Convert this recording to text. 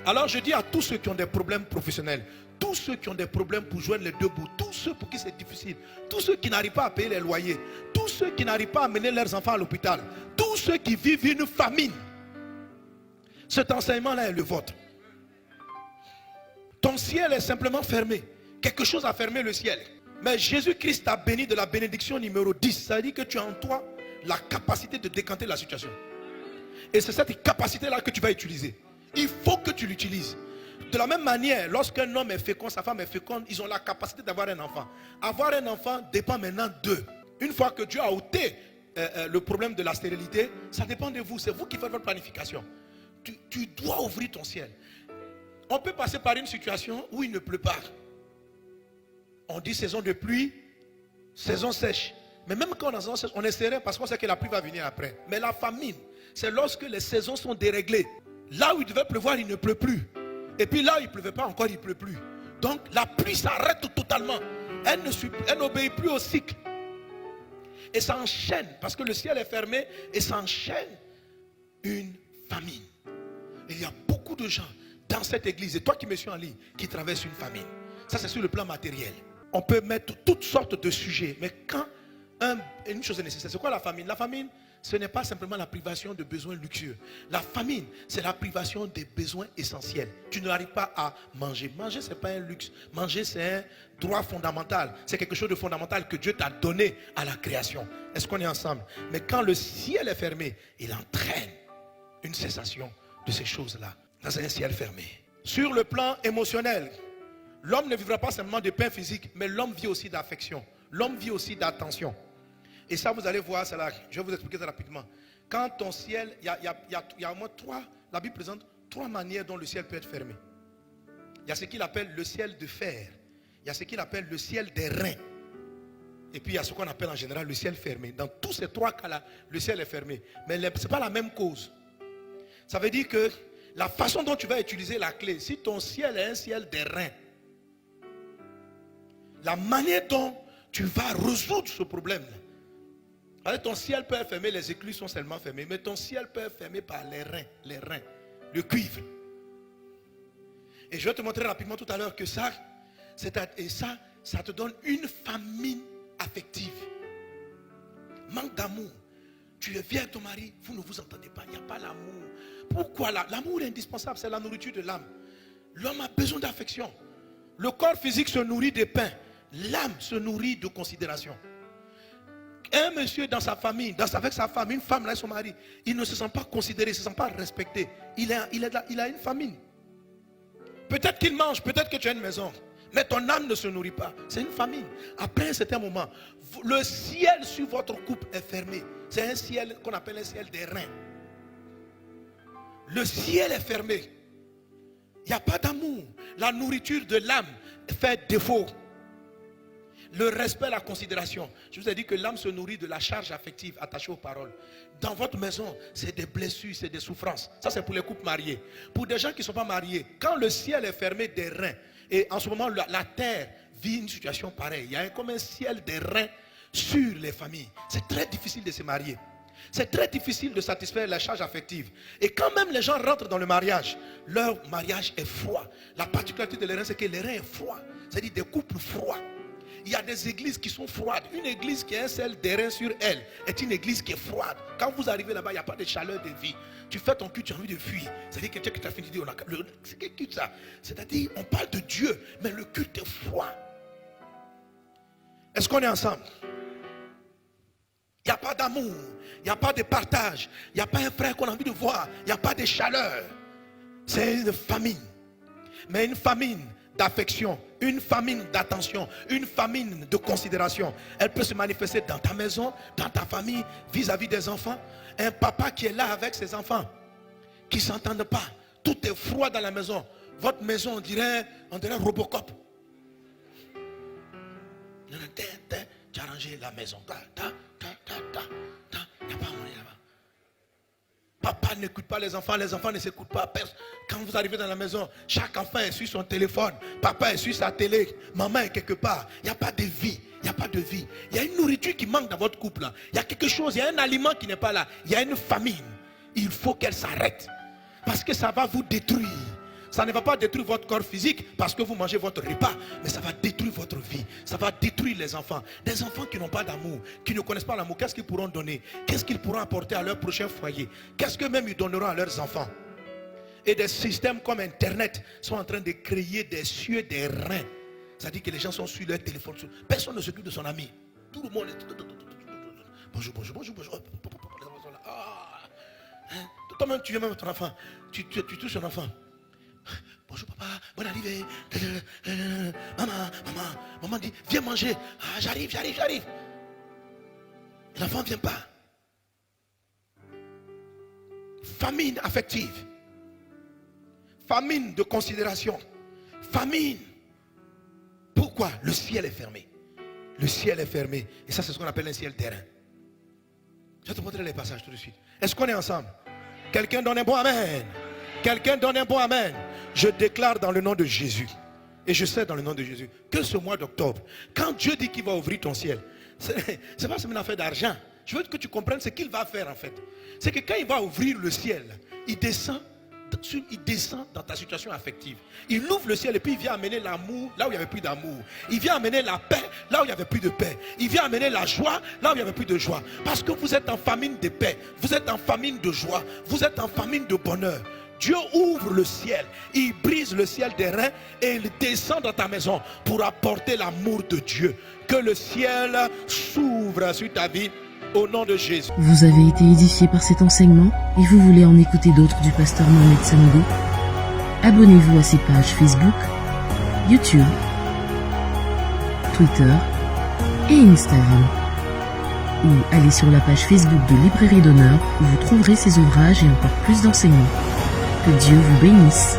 Alors je dis à tous ceux qui ont des problèmes professionnels, tous ceux qui ont des problèmes pour joindre les deux bouts, tous ceux pour qui c'est difficile, tous ceux qui n'arrivent pas à payer les loyers, tous ceux qui n'arrivent pas à mener leurs enfants à l'hôpital, tous ceux qui vivent une famine, cet enseignement-là est le vôtre. Ton ciel est simplement fermé. Quelque chose a fermé le ciel. Mais Jésus-Christ t'a béni de la bénédiction numéro 10. Ça veut dire que tu as en toi la capacité de décanter la situation. Et c'est cette capacité-là que tu vas utiliser. Il faut que tu l'utilises. De la même manière, lorsqu'un homme est fécond, sa femme est féconde, ils ont la capacité d'avoir un enfant. Avoir un enfant dépend maintenant d'eux. Une fois que Dieu a ôté le problème de la stérilité, ça dépend de vous. C'est vous qui faites votre planification. Tu dois ouvrir ton ciel. On peut passer par une situation où il ne pleut pas. On dit saison de pluie, saison sèche. Mais même quand on est en saison sèche, on est serein parce qu'on sait que la pluie va venir après. Mais la famine, c'est lorsque les saisons sont déréglées. Là où il devait pleuvoir, il ne pleut plus. Et puis là où il ne pleuvait pas encore, il ne pleut plus. Donc la pluie s'arrête totalement. Elle n'obéit plus au cycle. Et ça enchaîne, parce que le ciel est fermé, et ça enchaîne une famine. Et il y a beaucoup de gens dans cette église, et toi qui me suis en ligne, qui traversent une famine. Ça c'est sur le plan matériel. On peut mettre toutes sortes de sujets, mais quand une chose est nécessaire, c'est quoi la famine? La famine, ce n'est pas simplement la privation de besoins luxueux. La famine, c'est la privation des besoins essentiels. Tu n'arrives pas à manger. Manger, ce n'est pas un luxe. Manger, c'est un droit fondamental. C'est quelque chose de fondamental que Dieu t'a donné à la création. Est-ce qu'on est ensemble? Mais quand le ciel est fermé, il entraîne une cessation de ces choses-là. Dans un ciel fermé. Sur le plan émotionnel, l'homme ne vivra pas simplement de pain physique, mais l'homme vit aussi d'affection. L'homme vit aussi d'attention. Et ça, vous allez voir, là, je vais vous expliquer ça rapidement. Quand ton ciel, il y a au moins trois, la Bible présente trois manières dont le ciel peut être fermé. Il y a ce qu'il appelle le ciel de fer. Il y a ce qu'il appelle le ciel des reins. Et puis il y a ce qu'on appelle en général le ciel fermé. Dans tous ces trois cas-là, le ciel est fermé. Mais ce n'est pas la même cause. Ça veut dire que la façon dont tu vas utiliser la clé, si ton ciel est un ciel des reins, la manière dont tu vas résoudre ce problème-là, ton ciel peut être fermé, les écluses sont seulement fermées, mais ton ciel peut être fermé par les reins, le cuivre. Et je vais te montrer rapidement tout à l'heure que ça te donne une famine affective. Manque d'amour. Tu viens avec ton mari, vous ne vous entendez pas, il n'y a pas l'amour. Pourquoi l'amour est indispensable, c'est la nourriture de l'âme. L'homme a besoin d'affection. Le corps physique se nourrit de pain, l'âme se nourrit de considération. Un monsieur dans sa famille, avec sa femme, une femme là et son mari, il ne se sent pas considéré, il ne se sent pas respecté. Il a une famine. Peut-être qu'il mange, peut-être que tu as une maison, mais ton âme ne se nourrit pas. C'est une famine. Après un certain moment, le ciel sur votre couple est fermé. C'est un ciel qu'on appelle un ciel des reins. Le ciel est fermé. Il n'y a pas d'amour. La nourriture de l'âme fait défaut. Le respect, la considération. Je vous ai dit que l'âme se nourrit de la charge affective attachée aux paroles. Dans votre maison, c'est des blessures, c'est des souffrances. Ça, c'est pour les couples mariés. Pour des gens qui ne sont pas mariés, quand le ciel est fermé des reins, et en ce moment, la terre vit une situation pareille. Il y a comme un ciel des reins sur les familles. C'est très difficile de se marier. C'est très difficile de satisfaire la charge affective. Et quand même les gens rentrent dans le mariage, leur mariage est froid. La particularité de les reins, c'est que les reins est froid. C'est-à-dire des couples froids. Il y a des églises qui sont froides. Une église qui a un ciel d'airain sur elle est une église qui est froide. Quand vous arrivez là-bas, il n'y a pas de chaleur de vie. Tu fais ton culte, tu as envie de fuir. C'est-à-dire que quelqu'un qui t'a fini de dire, c'est quel culte ça? C'est-à-dire, on parle de Dieu, mais le culte est froid. Est-ce qu'on est ensemble? Il n'y a pas d'amour, il n'y a pas de partage, il n'y a pas un frère qu'on a envie de voir, il n'y a pas de chaleur. C'est une famine. Mais une famine d'affection, une famine d'attention, une famine de considération. Elle peut se manifester dans ta maison, dans ta famille, vis-à-vis des enfants. Un papa qui est là avec ses enfants, qui ne s'entendent pas. Tout est froid dans la maison. Votre maison, on dirait Robocop. Tu as rangé la maison. Il n'y a pas à manger là-bas. Papa n'écoute pas les enfants ne s'écoutent pas. Quand vous arrivez dans la maison, chaque enfant est sur son téléphone, papa est sur sa télé, maman est quelque part. Il n'y a pas de vie, il n'y a pas de vie. Il y a une nourriture qui manque dans votre couple. Il y a quelque chose, il y a un aliment qui n'est pas là. Il y a une famine. Il faut qu'elle s'arrête. Parce que ça va vous détruire. Ça ne va pas détruire votre corps physique parce que vous mangez votre repas, mais ça va détruire votre vie. Ça va détruire les enfants. Des enfants qui n'ont pas d'amour, qui ne connaissent pas l'amour, qu'est-ce qu'ils pourront donner? Qu'est-ce qu'ils pourront apporter à leur prochain foyer? Qu'est-ce que même ils donneront à leurs enfants? Et des systèmes comme Internet sont en train de créer des cieux, des reins. C'est-à-dire que les gens sont sur leur téléphone. Personne ne s'occupe de son ami. Tout le monde est... Bonjour, bonjour, bonjour, bonjour. Toi-même, tu viens même ton enfant. Tu touches ton enfant. Bonjour papa, bonne arrivée. Maman dit, viens manger. Ah, j'arrive. L'enfant ne vient pas. Famine affective. Famine de considération. Famine. Pourquoi? Le ciel est fermé. Le ciel est fermé. Et ça, c'est ce qu'on appelle un ciel terrain. Je vais te montrer les passages tout de suite. Est-ce qu'on est ensemble? Quelqu'un donne un bon amen. Quelqu'un donne un bon amen. Je déclare dans le nom de Jésus. Et je sais dans le nom de Jésus que ce mois d'octobre, quand Dieu dit qu'il va ouvrir ton ciel, ce n'est pas seulement une affaire d'argent. Je veux que tu comprennes ce qu'il va faire en fait. C'est que quand il va ouvrir le ciel, il descend dans ta situation affective. Il ouvre le ciel et puis il vient amener l'amour là où il n'y avait plus d'amour. Il vient amener la paix là où il n'y avait plus de paix. Il vient amener la joie là où il n'y avait plus de joie. Parce que vous êtes en famine de paix. Vous êtes en famine de joie. Vous êtes en famine de bonheur. Dieu ouvre le ciel. Il brise le ciel des reins et il descend dans ta maison pour apporter l'amour de Dieu. Que le ciel s'ouvre sur ta vie. Au nom de Jésus. Vous avez été édifié par cet enseignement et vous voulez en écouter d'autres du pasteur Mohamed Samedou? Abonnez-vous à ses pages Facebook, YouTube, Twitter et Instagram. Ou allez sur la page Facebook de Librairie d'Honneur où vous trouverez ses ouvrages et encore plus d'enseignements. Que Dieu vous bénisse.